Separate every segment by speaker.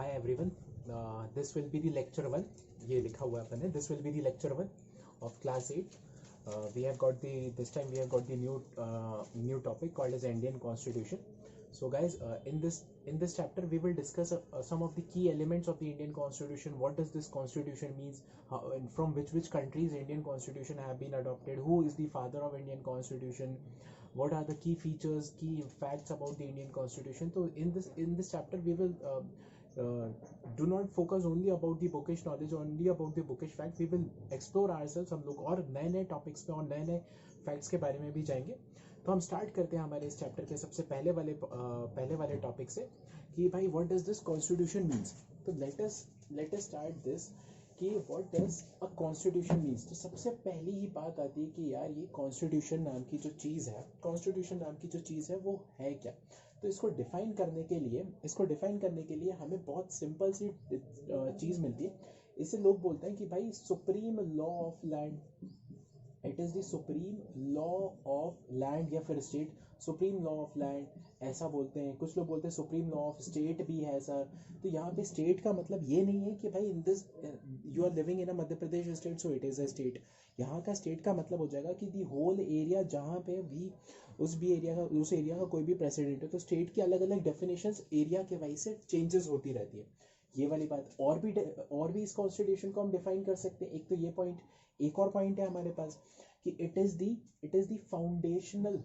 Speaker 1: Hi everyone. This will be the lecture one. ये लिखा हुआ है अपन ने. This will be the lecture one of class 8. We have got this time we have got the new topic called as Indian Constitution. So guys, in this chapter we will discuss some of the key elements of the Indian Constitution. What does this Constitution means? And from which countries Indian Constitution have been adopted? Who is the father of Indian Constitution? What are the key features, key facts about the Indian Constitution? So in this chapter we will do not focus only about the bookish knowledge, only about the bookish fact. We will explore ourselves. हम लोग और नए नए topics पे और नए नए facts के बारे में भी जाएंगे. तो हम स्टार्ट करते हैं हमारे इस चैप्टर के सबसे पहले वाले टॉपिक से कि भाई what does this constitution means. तो लेट अस स्टार्ट दिस कि what does a constitution means. तो सबसे पहली ही बात आती है कि यार ये कॉन्स्टिट्यूशन नाम की जो चीज़ है वो है क्या. तो इसको डिफाइन करने के लिए हमें बहुत सिंपल सी चीज़ मिलती है. इसे लोग बोलते हैं कि भाई supreme law of land. It is the supreme law of land या फिर state. Supreme law of land ऐसा बोलते हैं. कुछ लोग बोलते हैं सुप्रीम लॉ ऑफ स्टेट भी है सर. तो यहाँ पे स्टेट का मतलब ये नहीं है कि भाई in this you are living in a Madhya Pradesh state so it is a state. यहाँ का स्टेट का मतलब हो जाएगा कि दी होल एरिया जहाँ पे भी उस एरिया का कोई भी प्रेसिडेंट है. तो स्टेट की अलग अलग डेफिनेशंस एरिया के वाइज से चेंजेस होती रहती है. ये वाली बात. और भी इस कॉन्स्टिट्यूशन को हम डिफाइन कर सकते हैं. एक तो ये पॉइंट. एक और पॉइंट है हमारे पास कि it is the foundational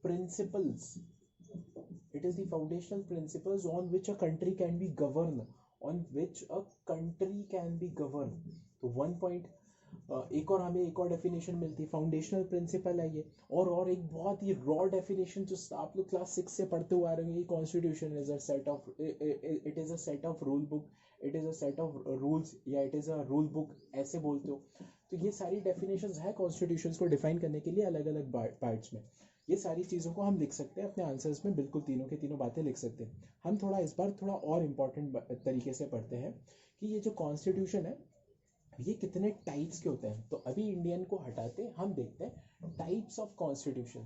Speaker 1: principles. It is the foundational principles on which a country can be governed. तो वन पॉइंट. एक और डेफिनेशन मिलती है. फाउंडेशनल प्रिंसिपल है ये. और एक बहुत ही रॉ डेफिनेशन जो आप लोग क्लास 6 से पढ़ते हुए आ रहे हैं. Constitution is a set of rule book. It is a set of rules या it is a rule book ऐसे बोलते हो. तो ये सारी डेफिनेशंस है कॉन्स्टिट्यूशंस को डिफाइन करने के लिए अलग अलग पार्ट्स में. ये सारी चीज़ों को हम लिख सकते हैं अपने आंसर्स में. बिल्कुल तीनों के तीनों बातें लिख सकते हैं. हम इस बार थोड़ा और इम्पोर्टेंट तरीके से पढ़ते हैं कि ये जो कॉन्स्टिट्यूशन है ये कितने टाइप्स के होते हैं. तो अभी इंडियन को हटाते हम देखते हैं टाइप्स ऑफ कॉन्स्टिट्यूशन.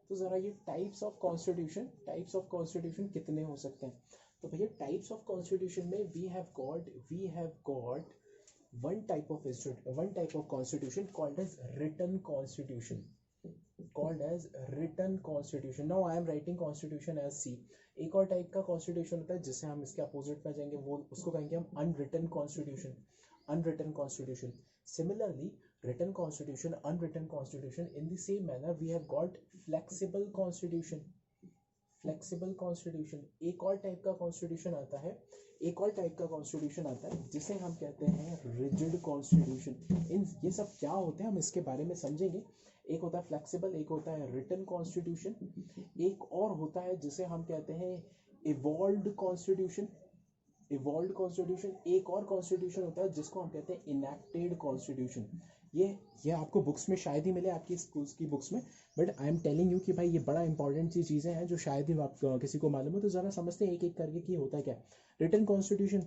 Speaker 1: तो ज़रा ये टाइप्स ऑफ कॉन्स्टिट्यूशन कितने हो सकते हैं. तो भैया टाइप्स ऑफ कॉन्स्टिट्यूशन में we have got one type of constitution called as written constitution. Now I am writing constitution as C. एक और टाइप का कॉन्स्टिट्यूशन होता है जिससे हम इसके अपोजिट में जाएंगे. वो उसको कहेंगे हम unwritten constitution. Similarly, written constitution, unwritten constitution. In the same manner, we have got flexible constitution. एक और टाइप का कॉन्स्टिट्यूशन आता है जिसे हम कहते हैं रिजिड कॉन्स्टिट्यूशन. ये सब क्या होते हैं हम इसके बारे में समझेंगे. एक होता है फ्लेक्सिबल, एक होता है रिटन कॉन्स्टिट्यूशन, एक और होता है जिसे हम कहते हैं इवॉल्व्ड कॉन्स्टिट्यूशन. एक और कॉन्स्टिट्यूशन होता है जिसको हम कहते हैं इनैक्टेड कॉन्स्टिट्यूशन. ये आपको बुक्स में शायद ही मिले, आपकी स्कूल्स की बुक्स में. But I am telling you कि भाई ये बड़ा इंपॉर्टेंट सी चीज़ें हैं जो शायद ही आप किसी को मालूम हो. तो ज़रा समझते हैं एक एक करके कि होता क्या. रिटन कॉन्स्टिट्यूशन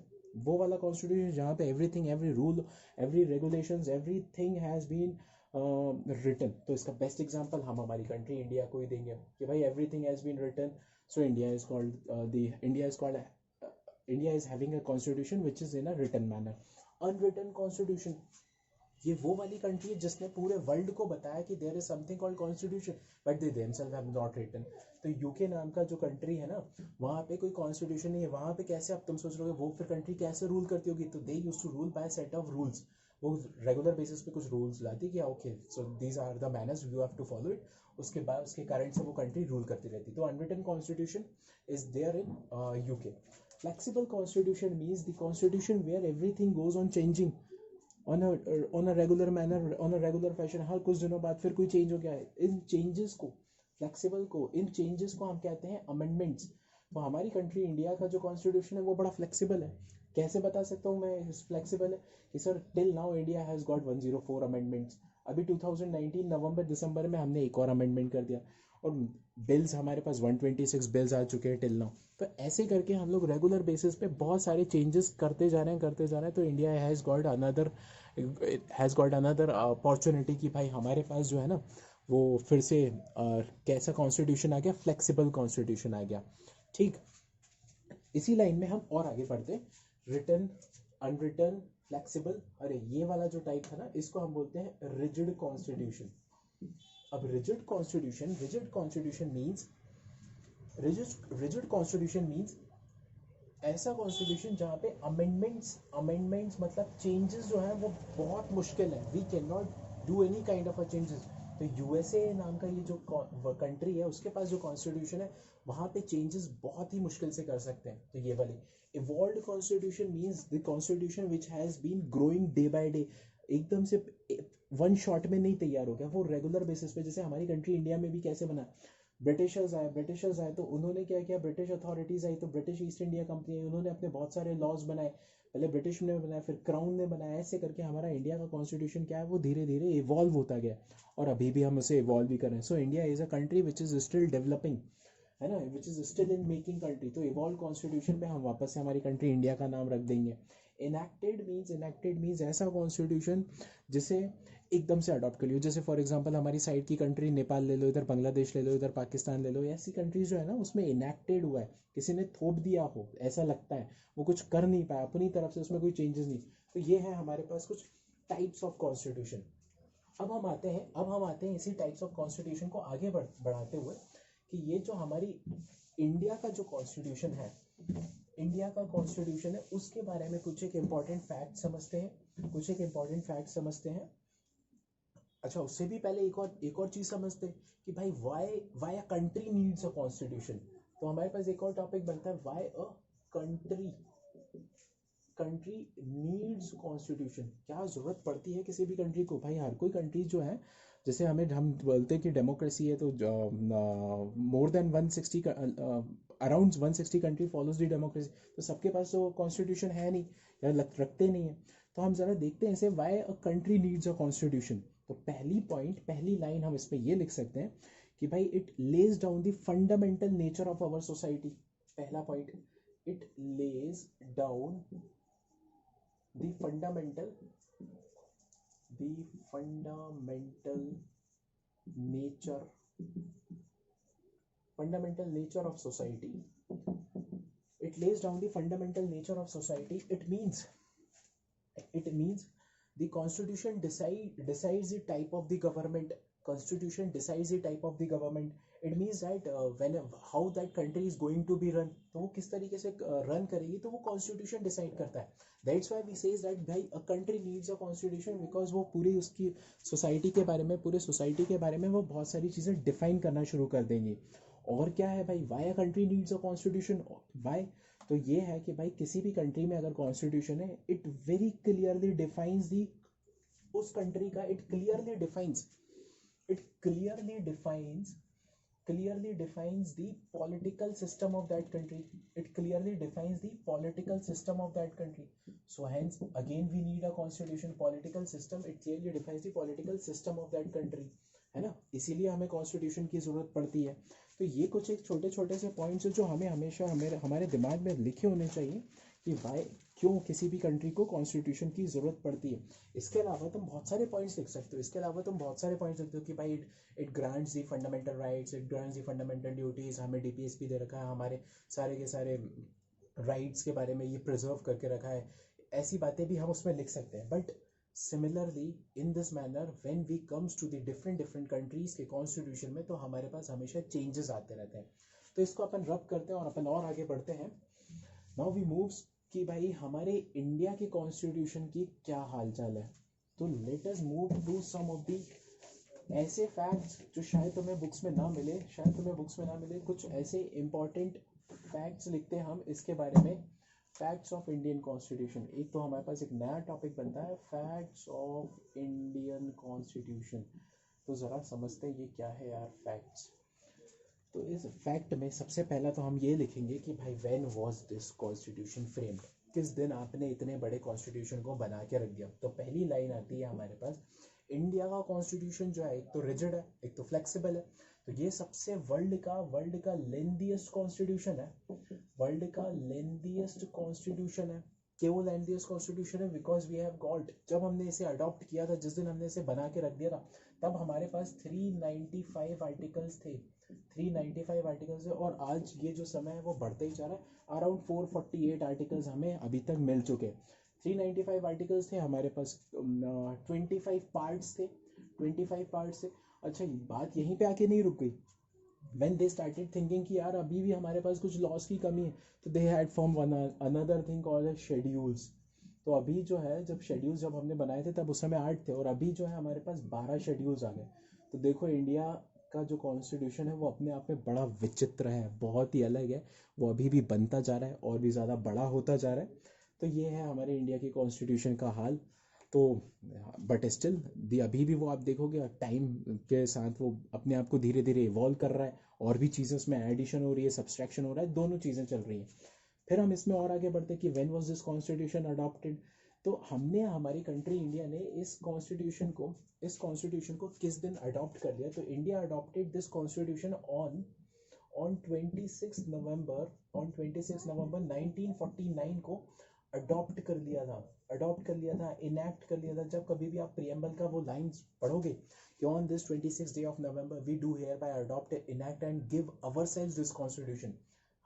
Speaker 1: वो वाला कॉन्स्टिट्यूशन जहाँ पे everything, every rule, every regulations, everything has been written. तो इसका बेस्ट एग्जांपल हम हमारी कंट्री इंडिया को ही देंगे कि भाई everything has been written. So India is having a constitution which is in a written manner. Unwritten constitution, ये वो वाली कंट्री है जिसने पूरे वर्ल्ड को बताया कि there is something called constitution but they themselves have not written. तो यूके नाम का जो कंट्री है ना, वहाँ पे कोई कॉन्स्टिट्यूशन नहीं है. वहाँ पे कैसे, अब तुम सोच रहे हो वो फिर कंट्री कैसे रूल करती होगी. तो they used to rule by set of rules. वो रेगुलर बेसिस पे कुछ रूल्स लाती कि okay so these are the manners you have to follow it. उसके बाद उसके कारण से वो कंट्री रूल करती रहती. तो unwritten constitution is there in UK. Flexible constitution means the constitution where everything goes on changing on a regular manner, on a regular fashion. हर कुछ दिनों बाद फिर कोई चेंज हो गया है. इन चेंजेस को हम कहते हैं अमेंडमेंट्स. तो हमारी कंट्री इंडिया का जो कॉन्स्टिट्यूशन है वो बड़ा फ्लेक्सिबल है. कैसे बता सकता हूँ मैं फ्लेक्सिबल है कि sir till now India has got 104 amendments. अभी 2019 नवंबर दिसंबर में हमने एक और अमेंडमेंट कर दिया और बिल्स हमारे पास 126 बिल्स आ चुके हैं टिल नाउ. तो ऐसे करके हम लोग रेगुलर बेसिस पे बहुत सारे चेंजेस करते जा रहे हैं. तो India has got another opportunity कि भाई हमारे पास जो है ना वो फिर से कैसा कॉन्स्टिट्यूशन आ गया, फ्लेक्सिबल कॉन्स्टिट्यूशन आ गया. ठीक. इसी लाइन में हम और आगे बढ़ते, रिटन, अनरिटन, फ्लेक्सिबल। अरे ये वाला जो टाइप था ना, इसको हम बोलते हैं रिजिड कॉन्स्टिट्यूशन। अब rigid constitution means, rigid constitution means ऐसा कॉन्स्टिट्यूशन जहाँ पे अमेंडमेंट्स मतलब चेंजेस जो हैं वो बहुत मुश्किल है। We can not do any kind of a changes. तो यूएसए नाम का ये जो कंट्री है, उसके पास जो कॉन्स्टिट्यूशन है वहाँ पे चेंजेस बहुत ही मुश्किल से कर सकते हैं। तो ये वाली evolved constitution means the constitution which has been growing day by day. एकदम से वन शॉट में नहीं तैयार हो गया, वो रेगुलर बेसिस पे। जैसे हमारी कंट्री इंडिया में भी कैसे बना, ब्रिटिशर्स आए तो उन्होंने क्या किया, ब्रिटिश अथॉरिटीज़ आई तो ब्रिटिश ईस्ट इंडिया कंपनी आई, उन्होंने अपने बहुत सारे लॉज बनाए। पहले ब्रिटिश ने बनाया, फिर क्राउन ने बनाया, ऐसे करके हमारा इंडिया का कॉन्स्टिट्यूशन क्या है, वो धीरे धीरे इवॉल्व होता गया और अभी भी हम उसे इवॉल्व भी कर रहे हैं। So India is a country which is still developing, है ना, which is still in making country. तो इवॉल्व कॉन्स्टिट्यूशन पे हम वापस से हमारी कंट्री इंडिया का नाम रख देंगे। इनैक्टेड मीन्स ऐसा कॉन्स्टिट्यूशन जिसे एकदम से अडॉप्ट कर लियो। जैसे फॉर एग्जांपल हमारी साइड की कंट्री नेपाल ले लो, इधर बांग्लादेश ले लो, इधर पाकिस्तान ले लो, ऐसी कंट्रीज जो है ना उसमें इनैक्टेड हुआ है, किसी ने थोप दिया हो, ऐसा लगता है, वो कुछ कर नहीं पाया अपनी तरफ से, उसमें कोई चेंजेस नहीं। तो ये है हमारे पास कुछ टाइप्स ऑफ कॉन्स्टिट्यूशन। अब हम आते हैं इसी टाइप्स ऑफ कॉन्स्टिट्यूशन को आगे बढ़ाते हुए कि ये जो हमारी इंडिया का जो कॉन्स्टिट्यूशन है, उसके बारे में कुछ एक इम्पॉर्टेंट फैक्ट समझते हैं। अच्छा, उससे भी पहले एक और चीज समझते हैं कि भाई why a country needs a constitution. तो हमारे पास एक और टॉपिक बनता है, why a country needs constitution. क्या जरूरत पड़ती है किसी भी कंट्री को? भाई हर कोई कंट्री जो है, जैसे हम बोलते हैं कि डेमोक्रेसी है, तो more than 160 around 160 country follows the democracy. तो सबके पास तो कॉन्स्टिट्यूशन है नहीं या रखते नहीं है। तो हम जरा देखते हैं ऐसे, why a country needs a constitution. तो पहली लाइन हम इस पे ये लिख सकते हैं कि भाई it lays down the fundamental nature of our society. पहला point, it lays down the fundamental nature of society. It lays down the fundamental nature of society. It means the constitution decides the type of the government. It means that when how that country is going to be run, तो वो किस तरीके से run करेगी, तो वो constitution decide करता है। That's why we says that भाई a country needs a constitution, because वो पूरी उसकी सोसाइटी के बारे में वो बहुत सारी चीज़ें डिफाइन करना शुरू कर देंगी। और क्या है भाई, why a country needs a constitution, why, तो ये है कि भाई किसी भी कंट्री में अगर कॉन्स्टिट्यूशन है, इट वेरी क्लियरली डिफाइंस दी उस कंट्री का, it clearly defines the political system of that country. So hence again we need a constitution. Political system, it clearly defines the political system of that country, है ना, इसीलिए हमें constitution की जरूरत पड़ती है। तो ये कुछ एक छोटे छोटे से पॉइंट्स जो हमें हमेशा हमारे दिमाग में लिखे होने चाहिए कि भाई क्यों किसी भी कंट्री को कॉन्स्टिट्यूशन की जरूरत पड़ती है। इसके अलावा तुम बहुत सारे पॉइंट्स लिख सकते हो कि भाई it grants the fundamental rights, it grants the fundamental duties. हमें डीपीएसपी दे रखा है, हमारे सारे के सारे राइट्स के बारे में ये प्रिजर्व करके रखा है। ऐसी बातें भी हम उसमें लिख सकते हैं। But similarly in this manner when we comes to the different countries के कॉन्स्टिट्यूशन में, तो हमारे पास हमेशा चेंजेस आते रहते हैं। तो इसको अपन रब करते हैं और अपन और आगे बढ़ते हैं। नाउ वी मूव्स कि भाई हमारे इंडिया के कॉन्स्टिट्यूशन की क्या हालचाल है। तो let us move to some of the ऐसे फैक्ट्स जो शायद तुम्हें बुक्स में ना मिले। कुछ ऐसे इंपॉर्टेंट फैक्ट्स लिखते हैं हम इसके बारे में, फैक्ट्स ऑफ इंडियन कॉन्स्टिट्यूशन। एक तो हमारे पास एक नया टॉपिक बनता है, फैक्ट्स ऑफ इंडियन कॉन्स्टिट्यूशन। तो ज़रा समझते हैं ये क्या है यार फैक्ट्स। तो इस फैक्ट में सबसे पहला तो हम ये लिखेंगे कि भाई when was this constitution framed, किस दिन आपने इतने बड़े कॉन्स्टिट्यूशन को बना के रख दिया। तो पहली लाइन आती है हमारे पास, इंडिया का कॉन्स्टिट्यूशन जो है एक तो रिजिड है, एक तो फ्लेक्सिबल है। तो ये सबसे वर्ल्ड का लेंथीएस्ट कॉन्स्टिट्यूशन है, क्यों लेंथीएस्ट कॉन्स्टिट्यूशन है? बिकॉज वी हैव गॉट, जब हमने इसे अडॉप्ट किया था, जिस दिन हमने इसे बना के रख दिया था, तब हमारे पास 395 आर्टिकल्स थे। 395 आर्टिकल्स है, और आज ये जो समय है वो बढ़ते ही जा रहा है। अराउंड 448 आर्टिकल्स हमें अभी तक मिल चुके हैं। 395 आर्टिकल्स थे हमारे पास, 25 पार्ट्स थे, 25 पार्ट्स थे। अच्छा, बात यहीं पे आके नहीं रुक गई। when they started thinking कि यार अभी भी हमारे पास कुछ लॉस की कमी है, तो they had formed one another thing called as schedules। तो अभी जो है, जब शेड्यूल्स जब हमने बनाए थे तब उस समय 8 थे, और अभी जो है हमारे पास 12 शेड्यूल्स आ गए। तो देखो, इंडिया का जो कॉन्स्टिट्यूशन है वो अपने आप में बड़ा विचित्र है, बहुत ही अलग है। वो अभी भी बनता जा रहा है और भी ज़्यादा बड़ा होता जा रहा है। तो ये है हमारे इंडिया की कॉन्स्टिट्यूशन का हाल। तो बट स्टिल भी अभी भी वो आप देखोगे टाइम के साथ वो अपने आप को धीरे धीरे इवॉल्व कर रहा है, और भी चीज़ें उसमें एडिशन हो रही है, सब्सट्रैक्शन हो रहा है, दोनों चीज़ें चल रही हैं। फिर हम इसमें और आगे बढ़ते कि when was this constitution adopted. तो हमने, हमारी कंट्री इंडिया ने इस कॉन्स्टिट्यूशन को किस दिन अडॉप्ट कर लिया। तो India adopted this constitution on 26 नवंबर 1949 को अडॉप्ट कर लिया था, इनैक्ट कर लिया था। जब कभी भी आप प्रियम्बल का वो लाइंस पढ़ोगे कि on this 26 day of November we do hereby adopt, enact and give ourselves this constitution.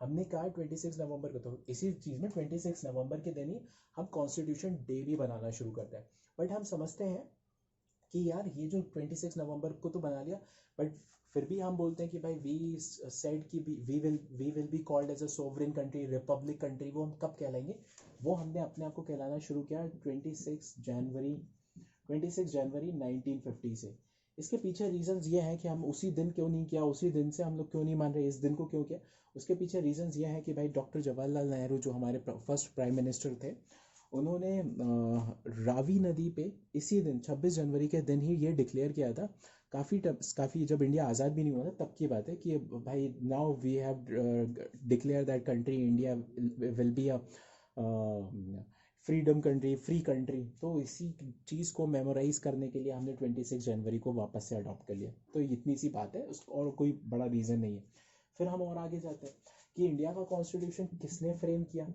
Speaker 1: हमने कहा 26 नवंबर को, तो इसी चीज़ में 26 नवंबर के दिन ही हम कॉन्स्टिट्यूशन डे भी बनाना शुरू करते हैं। बट हम समझते हैं कि यार ये जो 26 नवंबर को तो बना लिया, बट फिर भी हम बोलते हैं कि भाई वी सेड कि we will be called as a sovereign country, republic country. वो हम कब कहलाएंगे? वो हमने अपने आप को कहलाना शुरू किया 26 जनवरी 1950 से। इसके पीछे रीजंस ये हैं कि हम उसी दिन क्यों नहीं किया, उसी दिन से हम लोग क्यों नहीं मान रहे, इस दिन को क्यों किया। उसके पीछे रीजंस ये हैं कि भाई डॉक्टर जवाहरलाल नेहरू जो हमारे फर्स्ट प्राइम मिनिस्टर थे, उन्होंने रावी नदी पे इसी दिन 26 जनवरी के दिन ही ये डिक्लेयर किया था। काफ़ी जब इंडिया आज़ाद भी नहीं हुआ था तब की बात है कि भाई now we have declare that country India will be a freedom country, free country. तो इसी चीज़ को मेमोराइज करने के लिए हमने 26 जनवरी को वापस से अडॉप्ट कर लिया। तो इतनी सी बात है, और कोई बड़ा रीज़न नहीं है। फिर हम और आगे जाते हैं कि इंडिया का कॉन्स्टिट्यूशन किसने फ्रेम किया।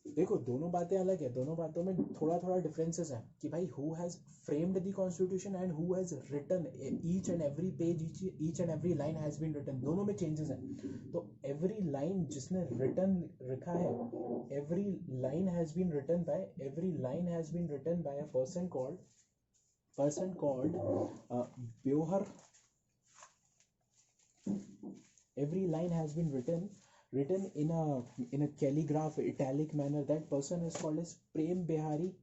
Speaker 1: देखो, दोनों बातें अलग है, दोनों बातों में थोड़ा थोड़ा डिफरेंसेस है कि भाई who has framed the constitution and who has written each and every page, each and every line has been written. दोनों में चेंजेस हैं। तो एवरी लाइन जिसने रिटन रखा है, every line has been written by a person called Beohar. Every line has been written in a calligraph italic manner. That person is called as Prem Behari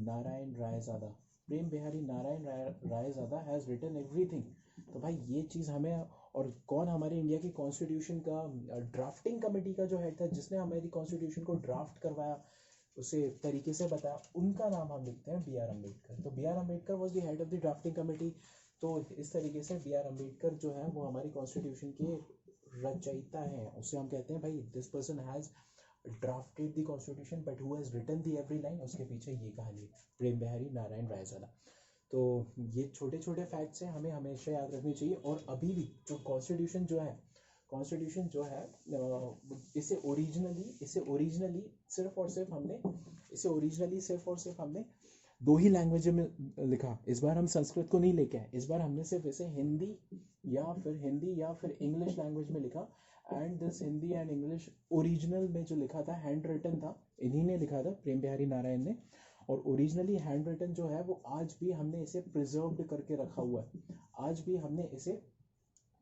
Speaker 1: Narayan Rayzada. Prem Behari Narayan Rayzada has written everything. तो भाई ये चीज़ हमें, और कौन हमारे India की constitution का drafting committee का जो हेड था, जिसने हमारी कॉन्स्टिट्यूशन को ड्राफ्ट करवाया, उसे तरीके से बताया, उनका नाम हम लिखते हैं बी आर अम्बेडकर। तो B R Ambedkar was the head of the drafting committee. तो इस तरीके से बी आर अम्बेडकर जो है वो हमारी कॉन्स्टिट्यूशन के रचयिता हैं। उससे हम कहते हैं भाई this person has drafted the constitution, but who has written the every line. उसके पीछे ये कहानी, प्रेम बिहारी नारायण रायज़ादा। तो ये छोटे छोटे फैक्ट्स हैं, हमें हमेशा याद रखनी चाहिए। और अभी भी जो कॉन्स्टिट्यूशन जो है इसे ओरिजिनली सिर्फ और सिर्फ हमने दो ही लैंग्वेज में लिखा। इस बार हम संस्कृत को नहीं लेके आए, इस बार हमने सिर्फ इसे हिंदी या फिर इंग्लिश लैंग्वेज में लिखा। And this Hindi and English original में जो लिखा था, हैंड रिटन था, इन्हीं ने लिखा था, प्रेम बिहारी नारायण ने। और ओरिजिनली हैंड रिटन जो है वो आज भी हमने इसे प्रिजर्व्ड करके रखा हुआ है, आज भी हमने इसे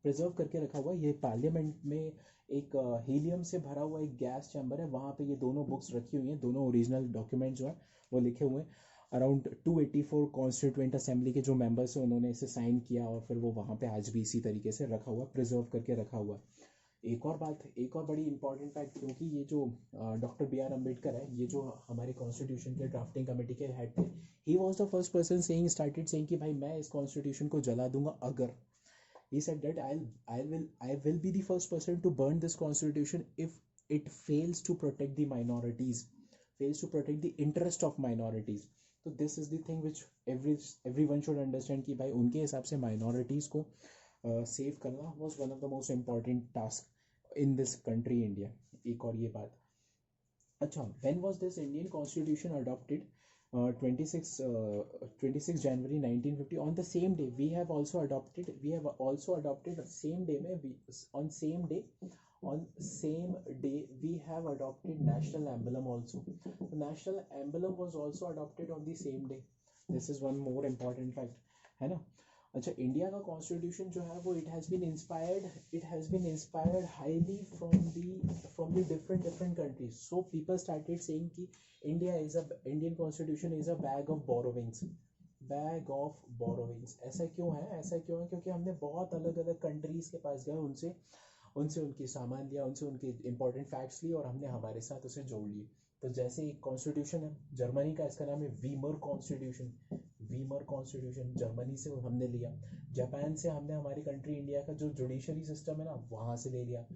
Speaker 1: प्रिजर्व करके रखा हुआ है। ये पार्लियामेंट में एक हीलियम से भरा हुआ एक गैस चैम्बर है, वहाँ पे ये दोनों बुक्स रखी हुई हैं, दोनों ओरिजिनल डॉक्यूमेंट जो है वो लिखे हुए हैं। अराउंड 284 कॉन्स्टिट्यूएंट असेंबली के जो मेंबर्स हैं उन्होंने इसे साइन किया, और फिर वो वहाँ पे आज भी इसी तरीके से रखा हुआ, प्रिजर्व करके रखा हुआ। एक और बड़ी इंपॉर्टेंट फैक्ट, क्योंकि ये जो डॉक्टर बी आर अम्बेडकर है, ये जो हमारे कॉन्स्टिट्यूशन के ड्राफ्टिंग कमेटी के हेड थे, he was the first person started saying कि भाई मैं इस कॉन्स्टिट्यूशन को जला दूंगा अगर। He said that I will be the first person to burn this constitution if it fails to protect the minorities, fails to protect the interest of minorities. So this is the thing which everyone should understand कि भाई उनके हिसाब से minorities को save करना was one of the most important task in this country India। एक और ये बात, अच्छा, when was this Indian constitution adopted? 26 January 1950, on the same day we have also adopted same day में on same day we have adopted national emblem also. The national emblem was also adopted on the same day. This is one more important fact, है ना. अच्छा, India का constitution जो है वो it has been inspired highly from the different countries. So people started saying कि Indian constitution is a bag of borrowings. ऐसा क्यों है क्योंकि हमने बहुत अलग अलग कंट्रीज के पास गए, उनसे उनकी सामान लिया, उनसे उनके इंपॉर्टेंट फैक्ट्स लिए और हमने हमारे साथ उसे जोड़ लिए. तो जैसे एक कॉन्स्टिट्यूशन है जर्मनी का, इसका नाम है वीमर कॉन्स्टिट्यूशन, जर्मनी से हमने लिया. जापान से हमने हमारी कंट्री इंडिया का जो जुडिशरी सिस्टम है ना वहाँ से ले लिया.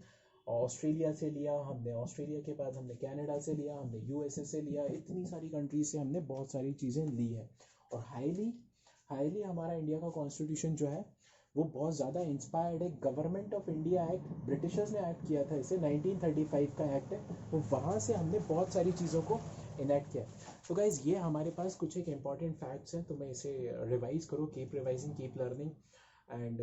Speaker 1: ऑस्ट्रेलिया से लिया हमने, ऑस्ट्रेलिया के बाद हमने कनाडा से लिया, हमने यूएसए से लिया. इतनी सारी कंट्रीज से हमने बहुत सारी चीज़ें ली है. और हाईली हमारा इंडिया का कॉन्स्टिट्यूशन जो है वो बहुत ज़्यादा इंस्पायर्ड है. Government of India act, Britishers ने एक्ट किया था इसे, 1935 का एक्ट है, तो वहाँ से हमने बहुत सारी चीज़ों को इनेक्ट किया. तो गाइज ये हमारे पास कुछ एक इम्पॉर्टेंट फैक्ट्स हैं, तो मैं इसे रिवाइज करो, keep revising, keep learning. And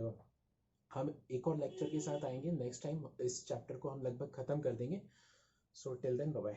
Speaker 1: हम एक और लेक्चर के साथ आएंगे नेक्स्ट टाइम. इस चैप्टर को हम लगभग ख़त्म कर देंगे. So till then bye bye.